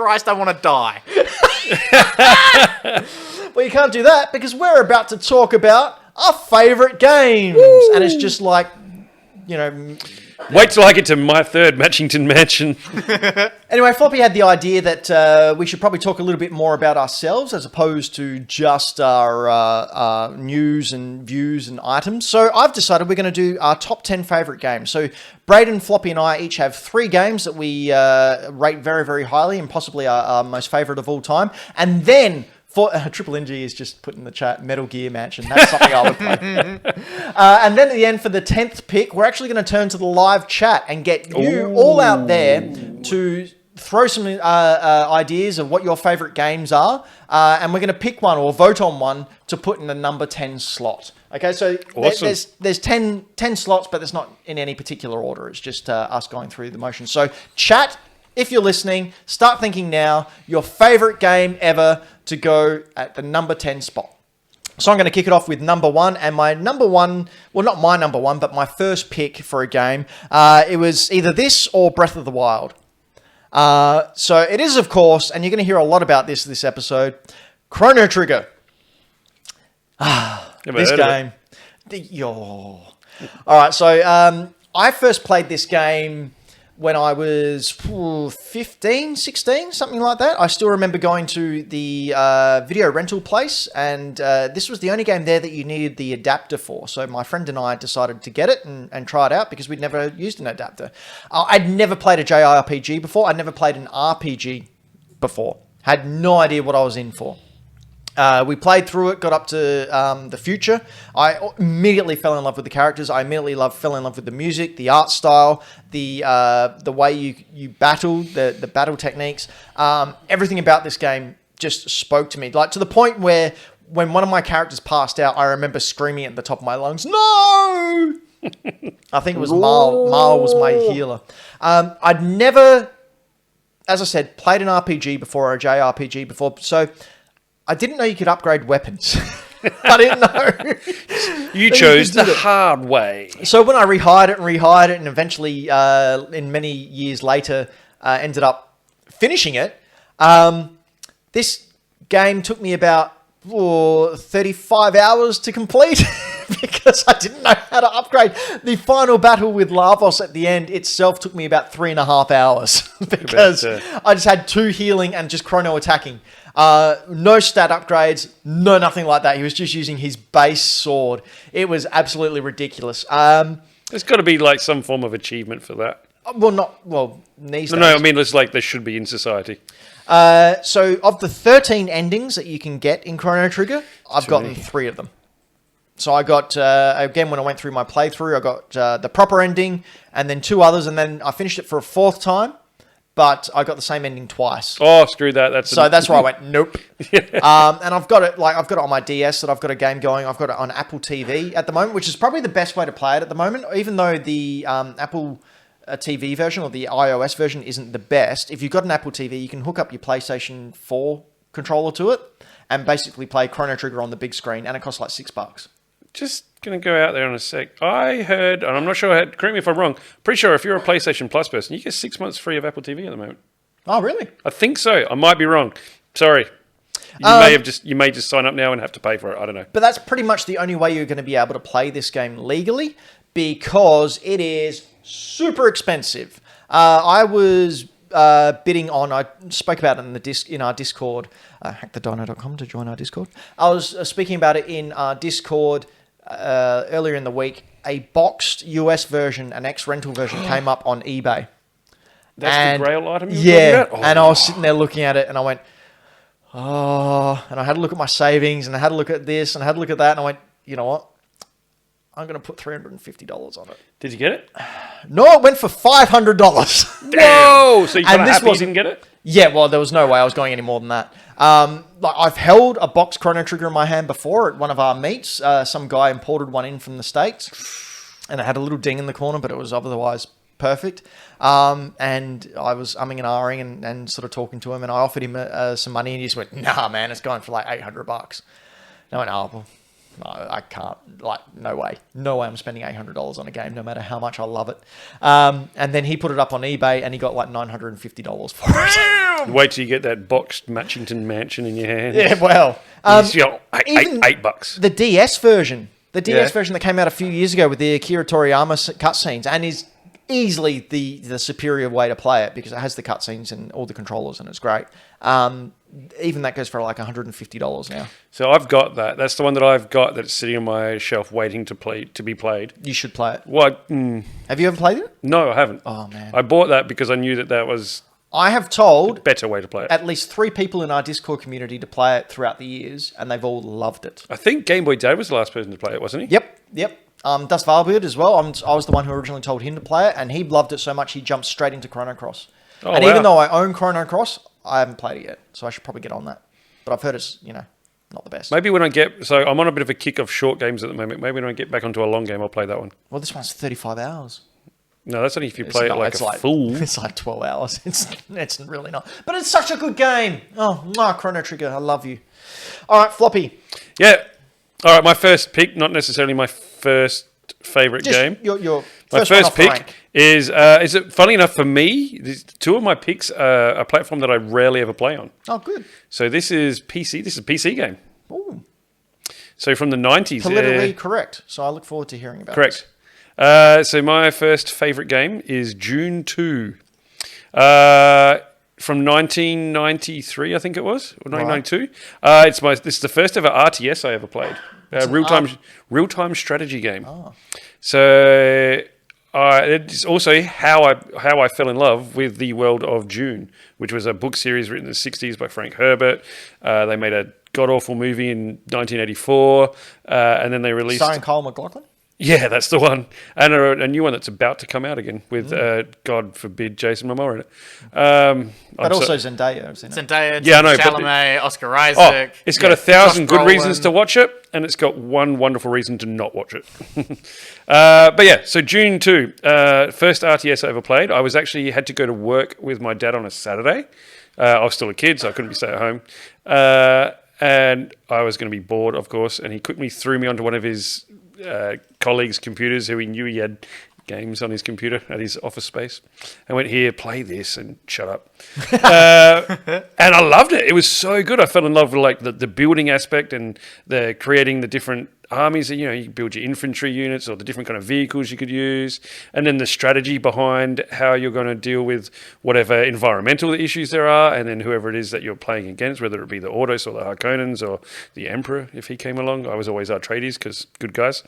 Christ, I want to die. Well, you can't do that because we're about to talk about our favourite games. Woo! And it's just like, you know... Wait till I get to my third Matchington Mansion. Anyway, Floppy had the idea that we should probably talk a little bit more about ourselves as opposed to just our news and views and items. So I've decided we're going to do our top 10 favourite games. So Braden, Floppy and I each have 3 games that we rate very, very highly and possibly our most favourite of all time. And then... Triple NG is just put in the chat, Metal Gear Mansion. That's something I would play. And then at the end, for the 10th pick, we're actually going to turn to the live chat and get you all out there to throw some ideas of what your favourite games are. And we're going to pick one or vote on one to put in the number 10 slot. Okay, so awesome. there's 10 slots, but it's not in any particular order. It's just us going through the motions. So chat, if you're listening, start thinking now, your favourite game ever to go at the number 10 spot. So I'm going to kick it off with number 1, and my number 1, well, not my number 1, but my first pick for a game, it was either this or Breath of the Wild. So it is, of course, and you're going to hear a lot about this episode, Chrono Trigger. This game. All right, so I first played this game when I was 15, 16, something like that. I still remember going to the video rental place, and this was the only game there that you needed the adapter for. So my friend and I decided to get it and try it out because we'd never used an adapter. I'd never played a JRPG before. I'd never played an RPG before. Had no idea what I was in for. We played through it, got up to the future. I immediately fell in love with the characters. I immediately fell in love with the music, the art style, the way you battle, the battle techniques. Everything about this game just spoke to me. Like to the point where when one of my characters passed out, I remember screaming at the top of my lungs, "No!" I think it was Marl. Marl was my healer. I'd never, as I said, played an RPG before or a JRPG before, so I didn't know you could upgrade weapons. I didn't know. You chose the hard way. So when I rehired it, and eventually, in many years later, ended up finishing it, this game took me about 35 hours to complete because I didn't know how to upgrade. The final battle with Lavos at the end itself took me about 3.5 hours because I just had 2 healing and just chrono attacking. No stat upgrades, no nothing like that. He was just using his base sword. It was absolutely ridiculous. There's got to be like some form of achievement for that. These days. No, I mean, it's like there should be in society. So of the 13 endings that you can get in Chrono Trigger, I've gotten 3 of them. So I got, again, when I went through my playthrough, I got the proper ending and then 2 others, and then I finished it for a 4th time. But I got the same ending twice. Oh, screw that! That's why I went nope. And I've got it on my DS that I've got a game going. I've got it on Apple TV at the moment, which is probably the best way to play it at the moment. Even though the Apple TV version or the iOS version isn't the best, if you've got an Apple TV, you can hook up your PlayStation 4 controller to it and basically play Chrono Trigger on the big screen, and it costs like $6. Just going to go out there in a sec. I heard, and I'm not sure, correct me if I'm wrong, pretty sure if you're a PlayStation Plus person, you get 6 months free of Apple TV at the moment. Oh, really? I think so. I might be wrong. Sorry. You may just sign up now and have to pay for it. I don't know. But that's pretty much the only way you're going to be able to play this game legally because it is super expensive. I was bidding on, I spoke about it in our Discord, hackthedino.com to join our Discord. I was speaking about it in our Discord earlier in the week. A boxed US version, an X-Rental version came up on eBay. That's the Grail item you were talking about? And I was sitting there looking at it and I went, oh, and I had to look at my savings and I had to look at this and I had to look at that and I went, you know what? I'm going to put $350 on it. Did you get it? No, it went for $500. Whoa! So you got happy you didn't get it? Yeah, well, there was no way I was going any more than that. I've held a box Chrono Trigger in my hand before at one of our meets. Some guy imported one in from the States, and it had a little ding in the corner, but it was otherwise perfect. And I was umming and ahhing and sort of talking to him, and I offered him some money, and he just went, "Nah, man, it's going for like $800." And I went, "Oh, well, I can't. Like, no way. No way I'm spending $800 on a game, no matter how much I love it. And then he put it up on eBay, and he got like $950 for it. Wait till you get that boxed Matchington mansion in your hand. Yeah, well. Even $8. The DS version. The DS Yeah. version that came out a few years ago with the Akira Toriyama cutscenes, and is easily the superior way to play it because it has the cutscenes and all the controllers, and it's great. Even that goes for like $150 now. So I've got that. That's the one that I've got that's sitting on my shelf waiting to be played. You should play it. What? Have you ever played it? No, I haven't. Oh, man. I bought that because I knew that was I have told a better way to play it. at least 3 people in our Discord community to play it throughout the years, and they've all loved it. I think Game Boy Dad was the last person to play it, wasn't he? Yep. Dust Valbeard as well. I was the one who originally told him to play it, and he loved it so much he jumped straight into Chrono Cross. Oh, and wow. even though I own Chrono Cross, I haven't played it yet, so I should probably get on that. But I've heard it's, not the best. Maybe when so I'm on a bit of a kick of short games at the moment. Maybe when I get back onto a long game, I'll play that one. Well, this one's 35 hours. No, that's only if you play it like a fool. It's like 12 hours. It's really not. But it's such a good game. Oh, Chrono Trigger, I love you. All right, Floppy. Yeah. All right, my first pick, not necessarily my first favourite Just game. Your My first one first off the pick rank. is it funny enough for me, two of my picks are a platform that I rarely ever play on. Oh, good. So this is PC. This is a PC game. Ooh. So from the 90s. Politically correct. So I look forward to hearing about Correct. So my first favourite game is Dune 2. From 1993, I think it was, or 1992. This is the first ever RTS I ever played. Real-time strategy game. Oh. So it's also how I fell in love with the world of Dune, which was a book series written in the 60s by Frank Herbert. They made a god-awful movie in 1984, and then they released... Starring Kyle MacLachlan? Yeah, that's the one. And a new one that's about to come out again with, God forbid, Jason Momoa in it. But also Zendaya. Zendaya, Yeah, I know, but Chalamet, Oscar Isaac. It's got 1,000 Josh good reasons Brolin. to watch it, and it's got one wonderful reason to not watch it. But yeah, so Dune 2, first RTS I ever played. I had to go to work with my dad on a Saturday. I was still a kid, so I couldn't be stay at home. And I was going to be bored, of course, and he quickly threw me onto one of his colleagues' computers who he knew he had games on his computer at his office space, and went, here, play this and shut up. And I loved it. It was so good. I fell in love with like the building aspect and the creating the different armies. You build your infantry units or the different kind of vehicles you could use, and then the strategy behind how you're going to deal with whatever environmental issues there are, and then whoever it is that you're playing against, whether it be the Ordos or the Harkonnens or the Emperor if he came along. I was always Atreides because good guys.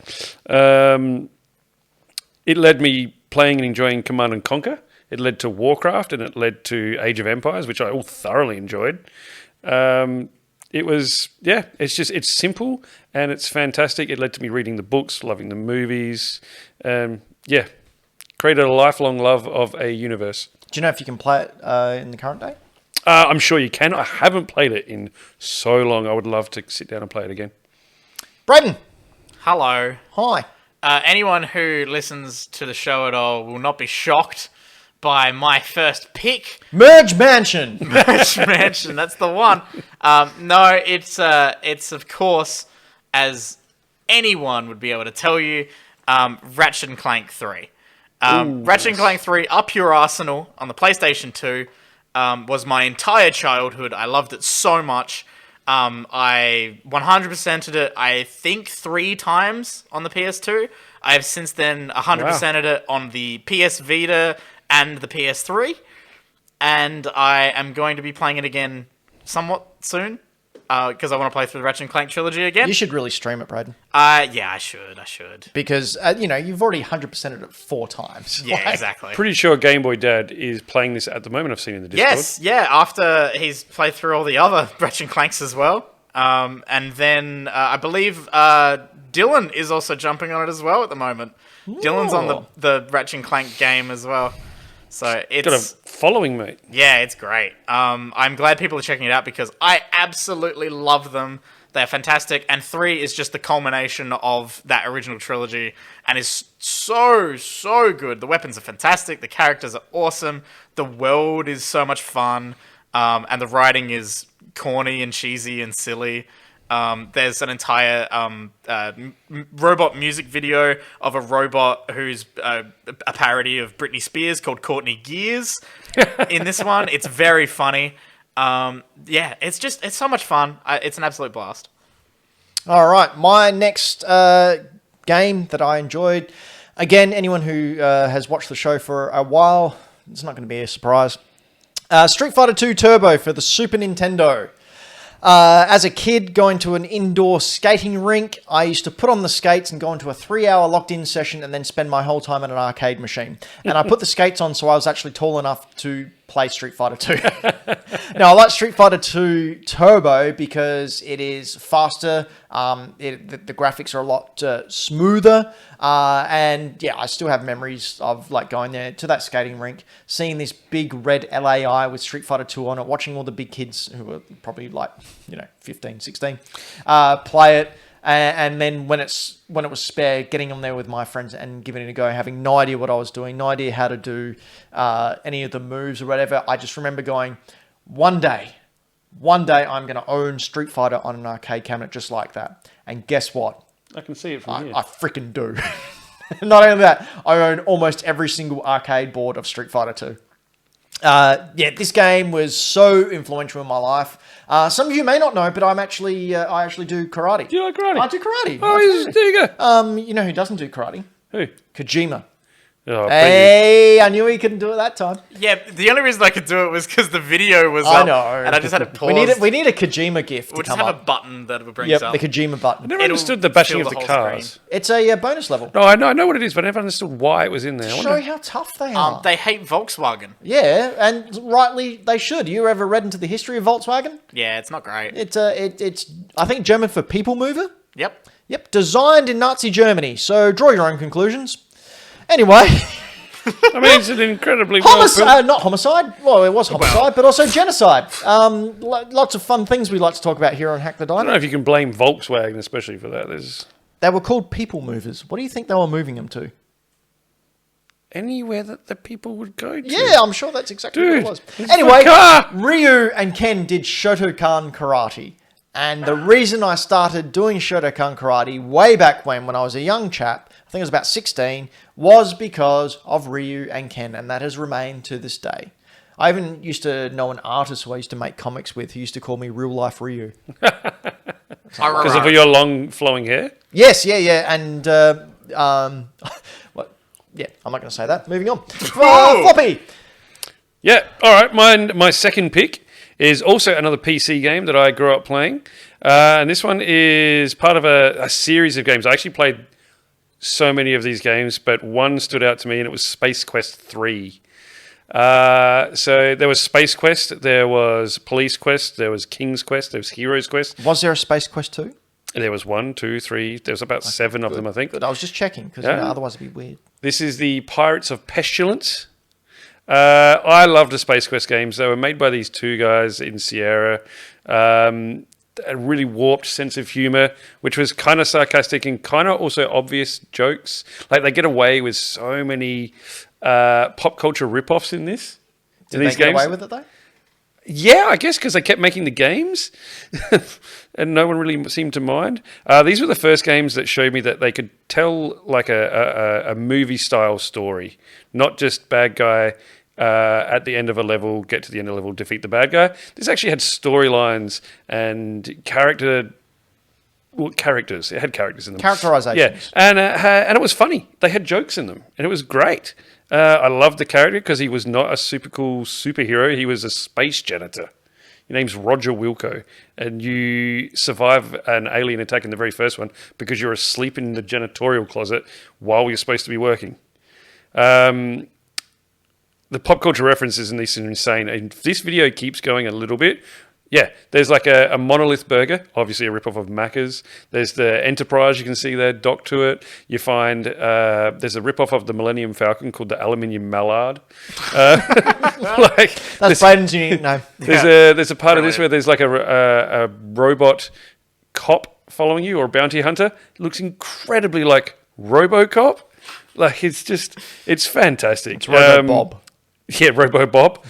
It led me playing and enjoying Command and Conquer. It led to Warcraft, and it led to Age of Empires, which I all thoroughly enjoyed. It's simple and it's fantastic. It led to me reading the books, loving the movies. Created a lifelong love of a universe. Do you know if you can play it in the current day? I'm sure you can. I haven't played it in so long. I would love to sit down and play it again. Braden. Hello. Hi. Anyone who listens to the show at all will not be shocked by my first pick. Merge Mansion. Merge Mansion, that's the one. No, it's of course, as anyone would be able to tell you, Ratchet and Clank 3. Ratchet and Clank 3, up your arsenal on the PlayStation 2, was my entire childhood. I loved it so much. I 100%ed it, I think, 3 times on the PS2. I have since then 100%ed it on the PS Vita and the PS3. And I am going to be playing it again somewhat soon. Because I want to play through the Ratchet and Clank trilogy again. You should really stream it, Braden. Yeah, I should. Because, you've already 100%ed it 4 times. Yeah, exactly. Pretty sure Game Boy Dad is playing this at the moment. I've seen in the Discord. Yes, yeah, after he's played through all the other Ratchet and Clanks as well. And then I believe Dylan is also jumping on it as well at the moment. Ooh. Dylan's on the Ratchet and Clank game as well. So it's got a following, mate. Yeah, it's great. I'm glad people are checking it out because I absolutely love them. They're fantastic. And 3 is just the culmination of that original trilogy and is so, so good. The weapons are fantastic. The characters are awesome. The world is so much fun. And the writing is corny and cheesy and silly. There's an entire robot music video of a robot who's a parody of Britney Spears called Courtney Gears. In this one, it's very funny. It's so much fun. It's an absolute blast. All right, my next game that I enjoyed. Again, anyone who has watched the show for a while, it's not going to be a surprise. Street Fighter 2 Turbo for the Super Nintendo. As a kid, going to an indoor skating rink, I used to put on the skates and go into a 3-hour locked-in session and then spend my whole time at an arcade machine. And I put the skates on so I was actually tall enough to play Street Fighter 2. Now, I like Street Fighter 2 Turbo because it is faster, the graphics are a lot smoother, and yeah, I still have memories of like going there to that skating rink, seeing this big red LAI with Street Fighter 2 on it, watching all the big kids who were probably like, 15, 16, play it. And then when it was spare, getting on there with my friends and giving it a go, having no idea what I was doing, no idea how to do any of the moves or whatever. I just remember going, one day I'm going to own Street Fighter on an arcade cabinet just like that. And guess what? I can see it from here. I freaking do. Not only that, I own almost every single arcade board of Street Fighter 2. This game was so influential in my life. Some of you may not know, but I actually do karate. Do you like karate? I do karate. Oh, there you go. You know who doesn't do karate? Who? Kojima. Oh, Hey, I knew he couldn't do it that time. Yeah, the only reason I could do it was because the video was I up, know. and I just had to pause. We need a Kojima gift We'll to just come have up. a button that brings Yep, up. the Kojima button. I never It'll understood the bashing fill of the the whole cars. screen. It's a bonus level. No, I know what it is, but I never understood why it was in there. I Show wonder- you how tough they are. They hate Volkswagen. Yeah, and rightly they should. You ever read into the history of Volkswagen? Yeah, it's not great. It's I think German for people mover. Yep. Yep, designed in Nazi Germany. So draw your own conclusions. Anyway, I mean, it's an incredibly well built... not homicide. Well, it was homicide, but also genocide. Lots of fun things we like to talk about here on Hack the I don't know Dino. if you can blame Volkswagen especially for that. There's They were called people movers. What do you think they were moving them to? anywhere that the people would go to. Yeah, I'm sure that's exactly Dude, what it was. it's Anyway, my car. Ryu and Ken did Shotokan karate. And the reason I started doing Shotokan karate way back when I was a young chap, I think I was about 16, was because of Ryu and Ken, and that has remained to this day. I even used to know an artist who I used to make comics with who used to call me Real Life Ryu. Because of your long flowing hair? Yes, yeah, and what? Yeah, I'm not going to say that. Moving on. Floppy. Yeah, all right. My second pick is also another PC game that I grew up playing. And this one is part of a series of games. I actually played so many of these games, but one stood out to me, and it was Space Quest 3. So there was Space Quest, there was Police Quest, there was King's Quest, there was Heroes Quest. Was there a Space Quest 2? There was 1, 2, 3. There was about 7 of them, I think. Good. I was just checking, because otherwise it'd be weird. This is the Pirates of Pestilence. I love the Space Quest games. They were made by these two guys in Sierra. A really warped sense of humor, which was kind of sarcastic and kind of also obvious jokes. Like, they get away with so many pop culture rip-offs in this. Did they get away with it, though? Yeah, I guess because they kept making the games and no one really seemed to mind. These were the first games that showed me that they could tell like a movie-style story, not just bad guy at the end of a level, get to the end of the level, defeat the bad guy. This actually had storylines and characters. It had characters in them. Characterizations. Yeah, and it was funny. They had jokes in them, and it was great. I loved the character because he was not a super cool superhero. He was a space janitor. Your name's Roger Wilco, and you survive an alien attack in the very first one because you're asleep in the janitorial closet while you're supposed to be working. The pop culture references in this are insane. And if this video keeps going a little bit, yeah, there's like a Monolith Burger, obviously a ripoff of Macca's. There's the Enterprise, you can see there, docked to it. You find there's a ripoff of the Millennium Falcon called the Aluminium Mallard. That's Braden's unique name. There's a part of this where there's like a robot cop following you, or a bounty hunter. It looks incredibly like RoboCop. Like, it's fantastic. It's Robo Bob. Yeah, Robo Bob.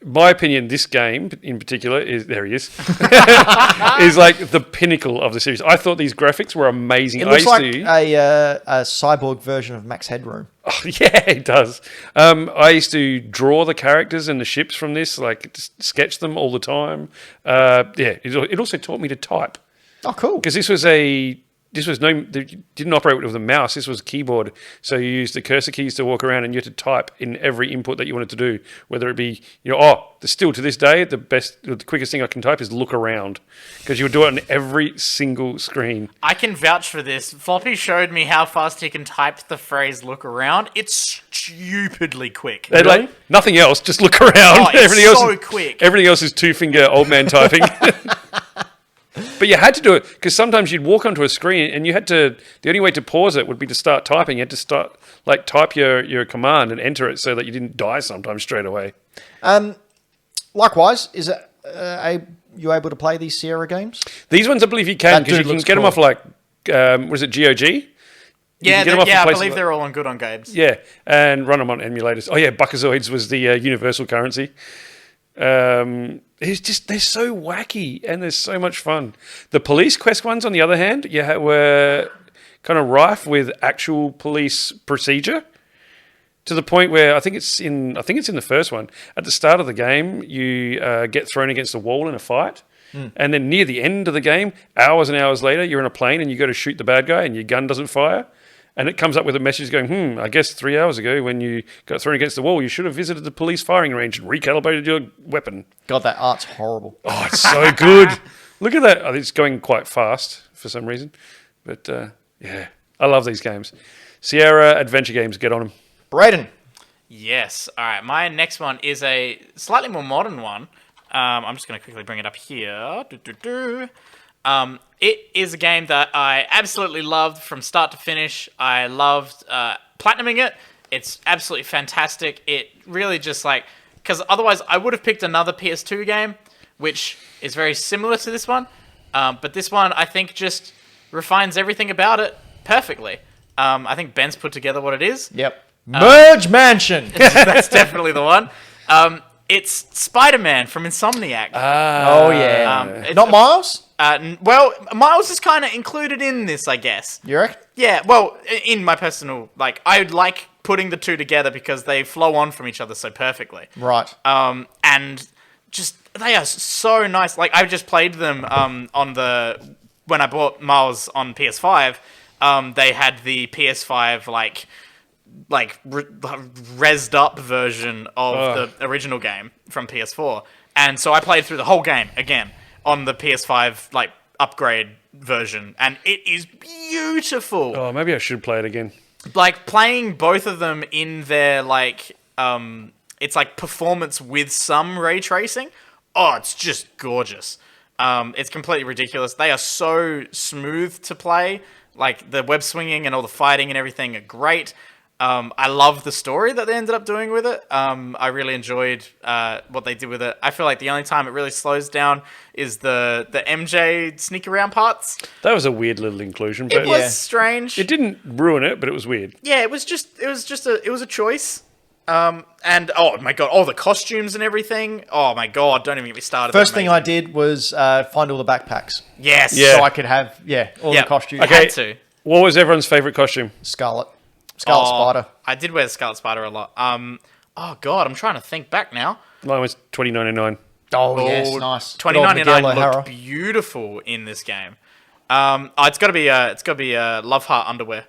my opinion, this game in particular is there he is is like the pinnacle of the series. I thought these graphics were amazing. It looks like a cyborg version of Max Headroom. Oh, yeah, it does. I used to draw the characters and the ships from this, like just sketch them all the time. It also taught me to type. Oh, cool. Because they didn't operate with a mouse. This was a keyboard. So you used the cursor keys to walk around and you had to type in every input that you wanted to do, whether it be, still to this day, the quickest thing I can type is look around, because you would do it on every single screen. I can vouch for this. Floppy showed me how fast he can type the phrase look around. It's stupidly quick. Really? Like nothing else, just look around. Oh, it's quick. Everything else is two-finger old man typing. But you had to do it because sometimes you'd walk onto a screen and the only way to pause it would be to start typing. You had to type your command and enter it so that you didn't die sometimes straight away. Likewise, is it you able to play these Sierra games? These ones I believe you can, because you can get them off was it GOG? Yeah, I believe they're all good on games. Yeah, and run them on emulators. Oh yeah, Buckazoids was the universal currency. They're so wacky and they're so much fun. The police quest ones, on the other hand, were kind of rife with actual police procedure, to the point where I think it's in the first one. At the start of the game, you get thrown against a wall in a fight, and then near the end of the game, hours and hours later, you're in a plane and you go to shoot the bad guy and your gun doesn't fire. And it comes up with a message going, I guess 3 hours ago when you got thrown against the wall, you should have visited the police firing range and recalibrated your weapon. God, that art's horrible. Oh, it's so good. Look at that. It's going quite fast for some reason. But, I love these games. Sierra adventure games, get on them. Brayden. Yes. All right. My next one is a slightly more modern one. I'm just going to quickly bring it up here. It is a game that I absolutely loved from start to finish. I loved platinuming it. It's absolutely fantastic. It really just because otherwise I would have picked another PS2 game, which is very similar to this one. But this one, I think, just refines everything about it perfectly. I think Ben's put together what it is. Yep. Merge Mansion. That's definitely the one. It's Spider-Man from Insomniac. Oh, yeah. Not Miles? Miles is kind of included in this, I guess. You reckon? Yeah, well, in my personal... I like putting the two together because they flow on from each other so perfectly. Right. And just... They are so nice. I just played them when I bought Miles on PS5, they had the PS5, rezzed up version of the original game from PS4, and so I played through the whole game again on the PS5 upgrade version, and it is beautiful. Oh, maybe I should play it again. Playing both of them in their it's performance with some ray tracing. Oh, it's just gorgeous. It's completely ridiculous. They are so smooth to play. The web swinging and all the fighting and everything are great. I love the story that they ended up doing with it. I really enjoyed what they did with it. I feel like the only time it really slows down is the MJ sneak around parts. That was a weird little inclusion. But it was strange. It didn't ruin it, but it was weird. Yeah, it was a choice. And oh my god, all the costumes and everything. Oh my god, don't even get me started. First thing I did was find all the backpacks. Yes. Yeah. So I could have all the costumes. Okay. Had to. What was everyone's favourite costume? Scarlet Spider. I did wear the Scarlet Spider a lot. Oh god, I'm trying to think back now. Mine was 2099. Oh yes, nice. 2099 looked beautiful in this game. It's got to be Love Heart underwear.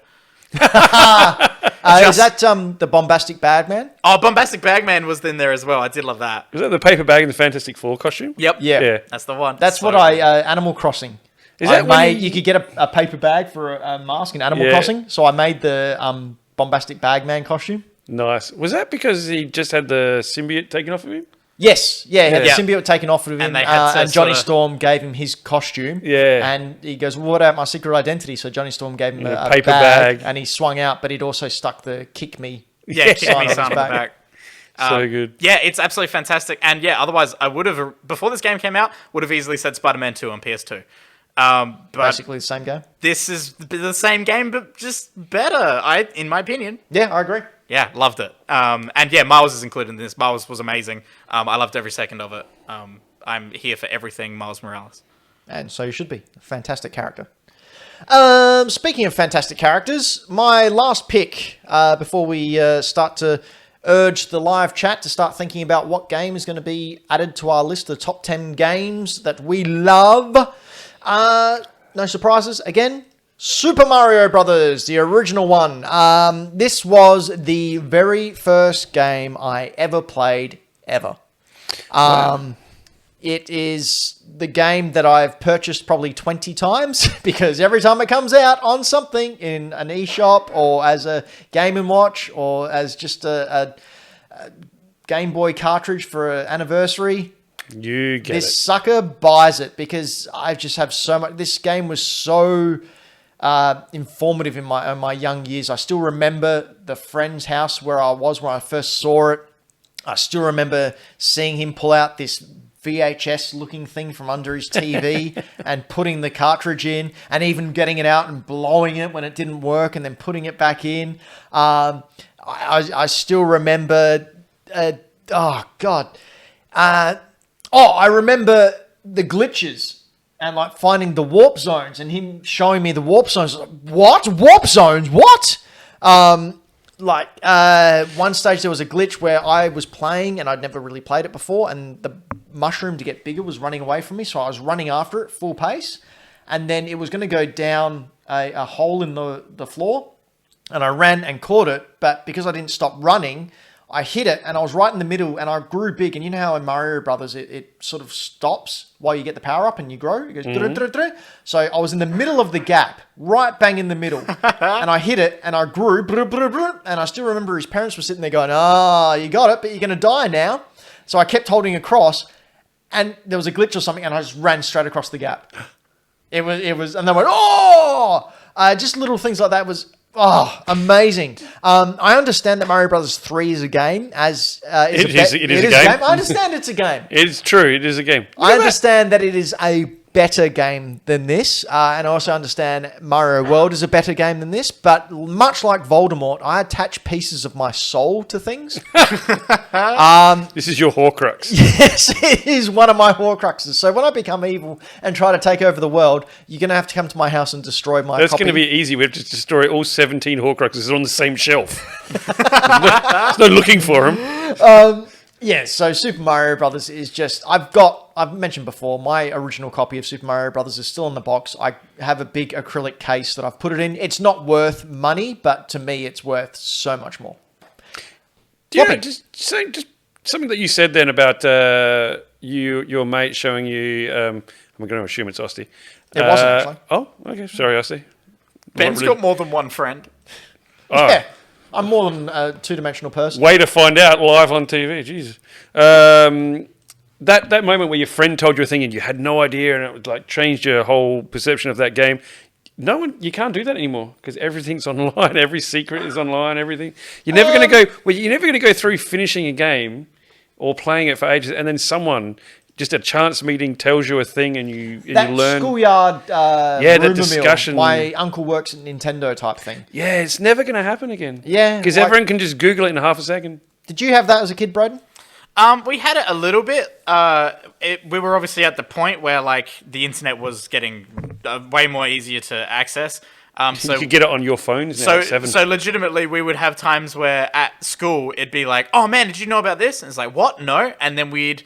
Is that the Bombastic Bagman? Oh, Bombastic Bagman was in there as well. I did love that. Was that the paper bag in the Fantastic Four costume? Yep. Yeah. That's the one. That's what I Animal Crossing. Is that you could get a paper bag for a mask in Animal Crossing, so I made the Bombastic Bagman costume. Nice. Was that because he just had the symbiote taken off of him? Yes, he had the symbiote taken off of him, and Johnny Storm gave him his costume. Yeah. And he goes, well, what about my secret identity? So Johnny Storm gave him a paper bag, and he swung out, but he'd also stuck the Kick Me Kick Me sign on the back. So good. Yeah, it's absolutely fantastic. And yeah, otherwise I would have, before this game came out, would have easily said Spider-Man 2 on PS2. But Basically the same game. this is the same game, but just better, in my opinion. Yeah, I agree. Yeah, loved it. And yeah, Miles is included in this. Miles was amazing. I loved every second of it. I'm here for everything Miles Morales. And so you should be. Fantastic character. Speaking of fantastic characters, my last pick before we start to urge the live chat to start thinking about what game is going to be added to our list of the top 10 games that we love. No surprises. Again, Super Mario Brothers, the original one. This was the very first game I ever played, ever. Wow. It is the game that I've purchased probably 20 times because every time it comes out on something in an eShop or as a Game & Watch or as just a Game Boy cartridge for an anniversary, You get this it. sucker buys it because I just have so much. This game was so informative in my young years. I still remember the friend's house where I was when I first saw it. I still remember seeing him pull out this VHS looking thing from under his TV and putting the cartridge in and even getting it out and blowing it when it didn't work and then putting it back in. I still remember, I remember the glitches and like finding the warp zones and him showing me the warp zones. What? Warp zones? What? One stage there was a glitch where I was playing and I'd never really played it before and the mushroom to get bigger was running away from me, so I was running after it full pace and then it was going to go down a hole in the floor and I ran and caught it, but because I didn't stop running, I hit it and I was right in the middle and I grew big. And you know how in Mario Brothers it sort of stops while you get the power up and you grow? It goes So I was in the middle of the gap, right bang in the middle. And I hit it and I grew and I still remember his parents were sitting there going, you got it, but you're going to die now. So I kept holding across and there was a glitch or something and I just ran straight across the gap. It was, and they went, just little things like that was, amazing. I understand that Mario Brothers 3 is a game. It is a game. I understand it's a game. It's true. It is a game. I understand that it is a better game than this. And I also understand Mario World is a better game than this. But much like Voldemort, I attach pieces of my soul to things. This is your Horcrux. Yes, it is one of my Horcruxes. So when I become evil and try to take over the world, you're going to have to come to my house and destroy my That's copy. going to be easy. We have to destroy all 17 Horcruxes on the same shelf. There's no looking for them. Yeah, so Super Mario Brothers is just... I've mentioned before, my original copy of Super Mario Brothers is still in the box. I have a big acrylic case that I've put it in. It's not worth money, but to me, it's worth so much more. Yeah, just something that you said then about your mate showing you... I'm going to assume it's Osti. It wasn't, actually. Oh, okay. Sorry, Osti. Ben's got more than one friend. Oh. Yeah, I'm more than a two-dimensional person. Way to find out live on TV. Jesus. That moment where your friend told you a thing and you had no idea and it like changed your whole perception of that game. You can't do that anymore because everything's online. Every secret is online. Everything. You're never going to go through finishing a game or playing it for ages and then someone, just a chance meeting, tells you a thing and you learn. That schoolyard the discussion. My uncle works at Nintendo type thing. Yeah, it's never going to happen again. Yeah. Because everyone can just Google it in half a second. Did you have that as a kid, Braden? We had it a little bit. We were obviously at the point where like the internet was getting way more easier to access. So you could get it on your phones now. So legitimately, we would have times where at school it'd be like, "Oh man, did you know about this?" And it's like, "What? No." And then we'd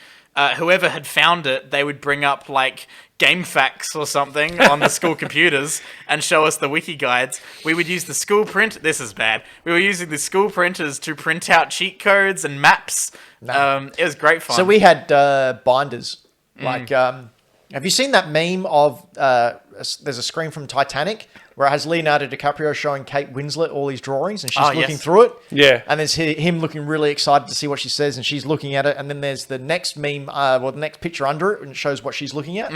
whoever had found it, they would bring up like game facts or something on the school computers and show us the wiki guides. We would use the school print. This is bad. We were using the school printers to print out cheat codes and maps. It was great fun. So we had binders. Like, have you seen that meme of there's a screen from Titanic where it has Leonardo DiCaprio showing Kate Winslet all his drawings and she's looking through it? Yeah. And there's him looking really excited to see what she says and she's looking at it. And then there's the next meme, the next picture under it and it shows what she's looking at.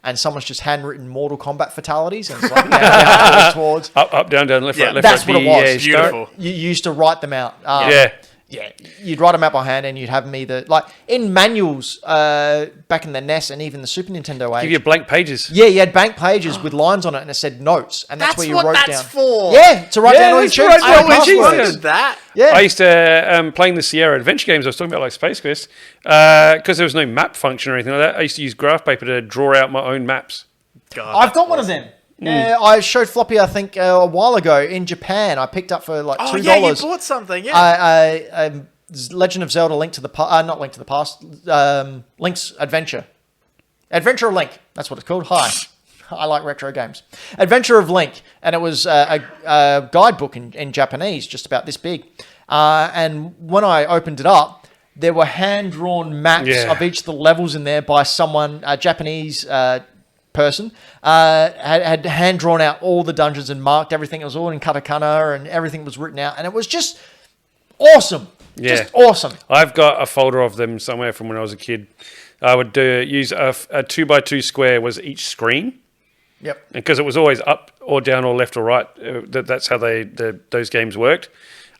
And someone's just handwritten Mortal Kombat fatalities and it's like down, towards up, down, left, right, left, that's right. what it was. Beautiful. You used to write them out. Yeah. Yeah, you'd write them out by hand, and you'd have them either like in manuals back in the NES and even the Super Nintendo age. Give you blank pages. Yeah, you had blank pages with lines on it, and it said notes, and that's where you what wrote that's down. for. Yeah, to write down all your that's cheats. right, and I I always passwords. used did that. Yeah, I used to, playing the Sierra Adventure games I was talking about, like Space Quest, because there was no map function or anything like that, I used to use graph paper to draw out my own maps. God, I've got one of them. I showed Floppy, I think, a while ago in Japan. I picked up for like $2. Oh, yeah, you bought something, yeah. Legend of Zelda: Link to the Past, not Link to the Past, Link's Adventure. Adventure of Link, that's what it's called. Hi, I like retro games. Adventure of Link, and it was a guidebook in Japanese, just about this big. And when I opened it up, there were hand-drawn maps of each of the levels in there by someone, a Japanese person, had hand-drawn out all the dungeons and marked everything. It was all in katakana, and everything was written out, and it was just awesome. Yeah. Just awesome. I've got a folder of them somewhere from when I was a kid. I would use a 2x2 square was each screen. Yep. Because it was always up or down or left or right. That's how those games worked.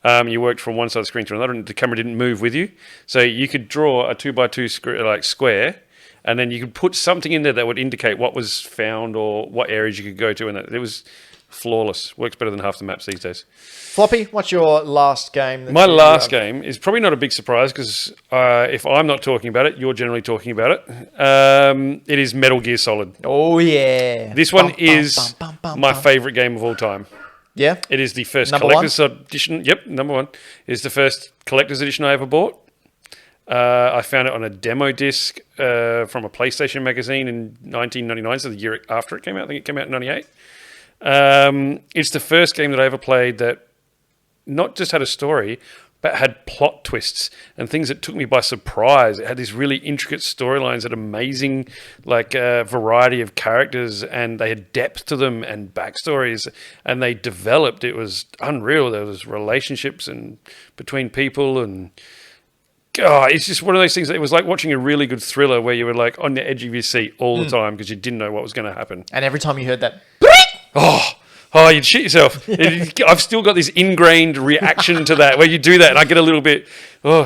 You worked from one side of the screen to another, and the camera didn't move with you. So you could draw a 2x2 square, and then you could put something in there that would indicate what was found or what areas you could go to, and it was flawless. Works better than half the maps these days. Floppy, what's your last game? My last game is probably not a big surprise because if I'm not talking about it, you're generally talking about it. It is Metal Gear Solid. Oh, yeah. This one is my favourite game of all time. Yeah? It is the first Number collector's edition. Yep, number one. It is the first collector's edition I ever bought. I found it on a demo disc from a PlayStation magazine in 1999, so the year after it came out. I think it came out in 98. It's the first game that I ever played that not just had a story, but had plot twists and things that took me by surprise. It had these really intricate storylines, an amazing variety of characters, and they had depth to them and backstories, and they developed. It was unreal. There was relationships and between people, and it's just one of those things that it was like watching a really good thriller where you were like on the edge of your seat all the time because you didn't know what was going to happen. And every time you heard that, Oh, you'd shit yourself. I've still got this ingrained reaction to that where you do that and I get a little bit,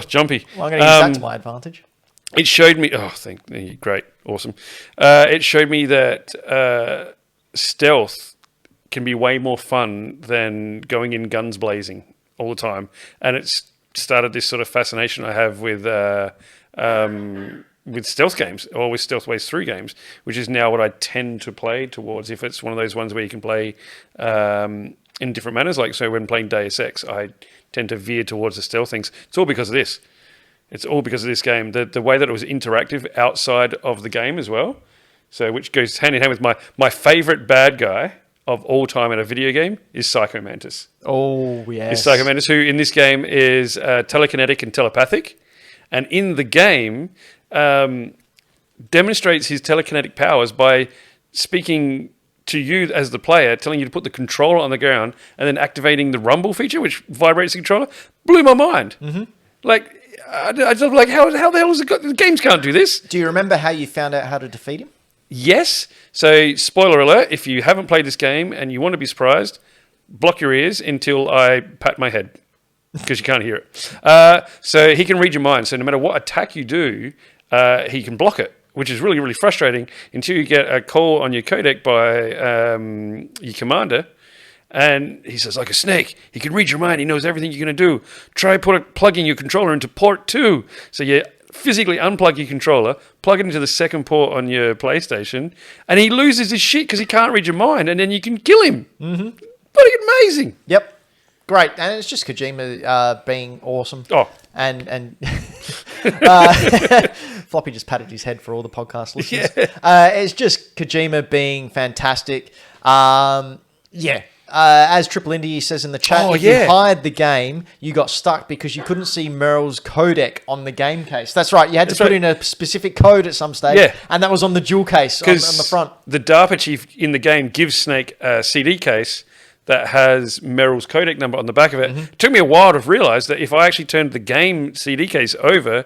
jumpy. well, I'm going to use that to my advantage. It showed me, thank you, great, awesome. It showed me that stealth can be way more fun than going in guns blazing all the time. And it's started this sort of fascination I have with stealth games or with stealth ways through games, which is now what I tend to play towards. If it's one of those ones where you can play in different manners, like so when playing Deus Ex, I tend to veer towards the stealth things. It's all because of this. It's all because of this game. The way that it was interactive outside of the game as well. So which goes hand in hand with my favorite bad guy of all time in a video game is Psycho Mantis. Oh, yes. Is Psycho Mantis, who in this game is telekinetic and telepathic. And in the game, demonstrates his telekinetic powers by speaking to you as the player, telling you to put the controller on the ground and then activating the rumble feature, which vibrates the controller. Blew my mind. Mm-hmm. Like, I just like, how the hell is it got? The games can't do this. Do you remember how you found out how to defeat him? Yes. So, spoiler alert, if you haven't played this game and you want to be surprised, block your ears until I pat my head. Because you can't hear it. So he can read your mind. So no matter what attack you do, he can block it, which is really, really frustrating until you get a call on your codec by your commander. And he says, like a snake, he can read your mind. He knows everything you're going to do. Try plugging your controller into port 2. So you physically unplug your controller, plug it into the second port on your PlayStation, and he loses his shit because he can't read your mind. And then you can kill him. Mm-hmm. Bloody amazing. Yep. Great, and it's just Kojima being awesome. Oh. And Floppy just patted his head for all the podcast listeners. Yeah. It's just Kojima being fantastic. As Triple Indy says in the chat, if you hired the game, you got stuck because you couldn't see Meryl's codec on the game case. That's right, you had to put in a specific code at some stage, and that was on the jewel case on the front. The DARPA chief in the game gives Snake a CD case that has Meryl's codec number on the back of it. Mm-hmm. It took me a while to realise that if I actually turned the game CD case over,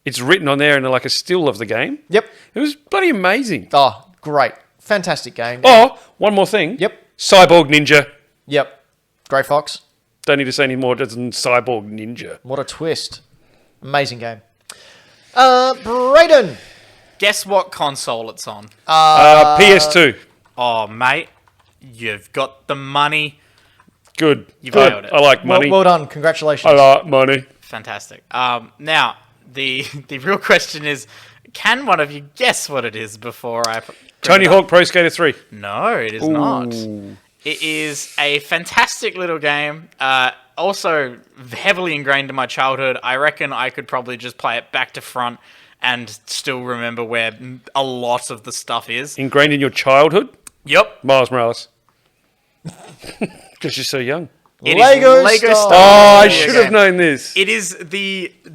it's written on there in like a still of the game. Yep. It was bloody amazing. Oh, great. Fantastic game. Oh, one more thing. Yep. Cyborg Ninja. Yep. Grey Fox. Don't need to say any more than Cyborg Ninja. What a twist. Amazing game. Brayden. Guess what console it's on? PS2. Oh, mate, you've got the money. Good. You've nailed it. I like money. Well done. Congratulations. I like money. Fantastic. Now, the real question is, can one of you guess what it is before I... Tony Hawk Pro Skater 3. No, it is not. It is a fantastic little game. Also heavily ingrained in my childhood. I reckon I could probably just play it back to front and still remember where a lot of the stuff is. Ingrained in your childhood? Yep. Miles Morales. Because you're so young. It Lego is Star Star Oh, I Wars. should have known this. It is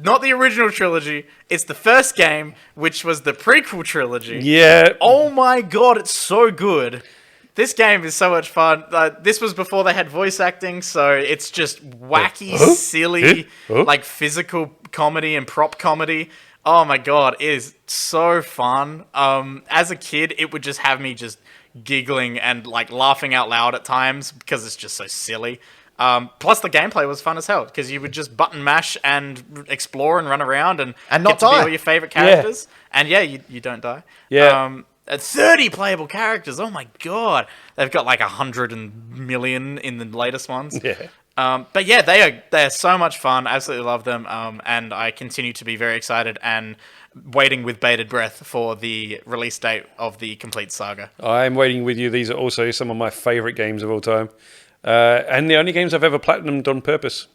not the original trilogy. It's the first game, which was the prequel trilogy. Yeah. Oh my god, it's so good. This game is so much fun. This was before they had voice acting, so it's just wacky, silly, like physical comedy and prop comedy. Oh my god, it is so fun. As a kid, it would just have me just giggling and like laughing out loud at times because it's just so silly. Plus the gameplay was fun as hell because you would just button mash and explore and run around and not get to be die. all your favorite characters. And yeah, you don't die. Yeah. 30 playable characters. Oh my god, they've got like 100 million in the latest ones. Yeah. But yeah, they are so much fun. Absolutely love them. And I continue to be very excited and waiting with bated breath for the release date of the complete saga. I'm waiting with you. These are also some of my favourite games of all time. And the only games I've ever platinumed on purpose.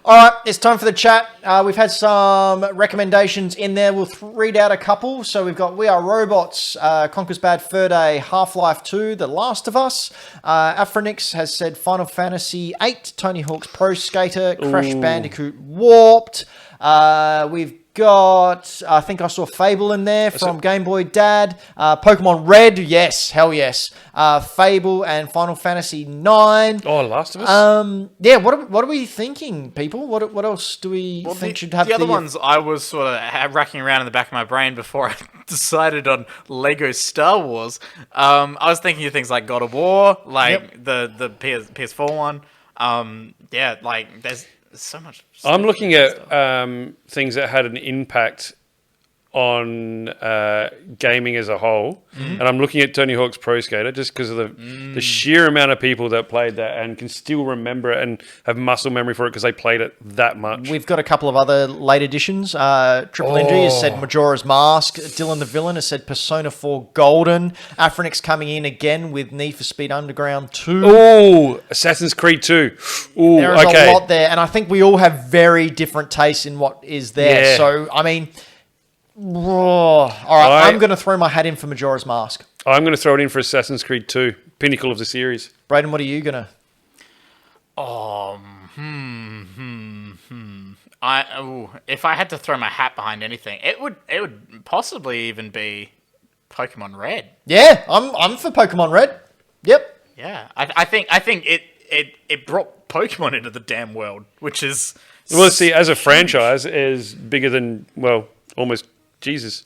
All right, it's time for the chat. We've had some recommendations in there. We'll read out a couple. So we've got We Are Robots, Conker's Bad Fur Day, Half-Life 2, The Last of Us. Afronix has said Final Fantasy 8, Tony Hawk's Pro Skater, Crash Bandicoot Warped. We've got, I think I saw Fable in there from Game Boy Dad. Pokemon Red, yes, hell yes. Fable and Final Fantasy 9. Oh, Last of Us? Yeah, what are we thinking, people? What else do we think should have the other ones I was sort of racking around in the back of my brain before I decided on Lego Star Wars. I was thinking of things like God of War, like the PS4 one. Yeah, like there's so much. I'm looking at things that had an impact on gaming as a whole, and I'm looking at Tony Hawk's Pro Skater just because of the sheer amount of people that played that and can still remember it and have muscle memory for it because they played it that much. We've got a couple of other late editions. Triple NG has said Majora's Mask. Dylan the Villain has said Persona 4 Golden. Afronix coming in again with Need for Speed Underground 2. Oh, Assassin's Creed 2. Ooh, There's okay. a lot there, and I think we all have very different tastes in what is there. Yeah. So, I mean, all right, I'm going to throw my hat in for Majora's Mask. I'm going to throw it in for Assassin's Creed 2, pinnacle of the series. Brayden, what are you going to? If I had to throw my hat behind anything, it would possibly even be Pokemon Red. Yeah, I'm for Pokemon Red. Yep. Yeah, I think it brought Pokemon into the damn world, which is Well, see, as a franchise, is bigger than, well, almost Jesus.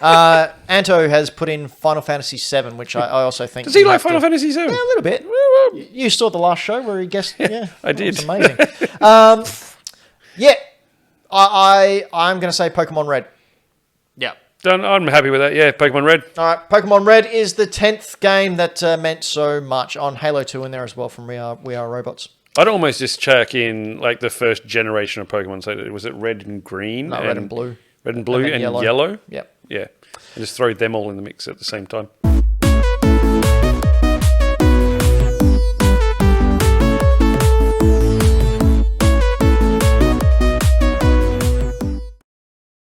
Anto has put in Final Fantasy VII, which I also think... Does he like Final Fantasy VII? Yeah, a little bit. You saw the last show where he guessed... Yeah, I did. It's amazing. Yeah, I'm going to say Pokemon Red. yeah. Done. I'm happy with that. Yeah, Pokemon Red. All right, Pokemon Red is the 10th game that meant so much. On Halo 2 in there as well from We Are Robots. I'd almost just chuck in like the first generation of Pokemon. So was it Red and Green? No, Red and Blue. Red and Blue And and then yellow. Yep. Yeah. And just throw them all in the mix at the same time.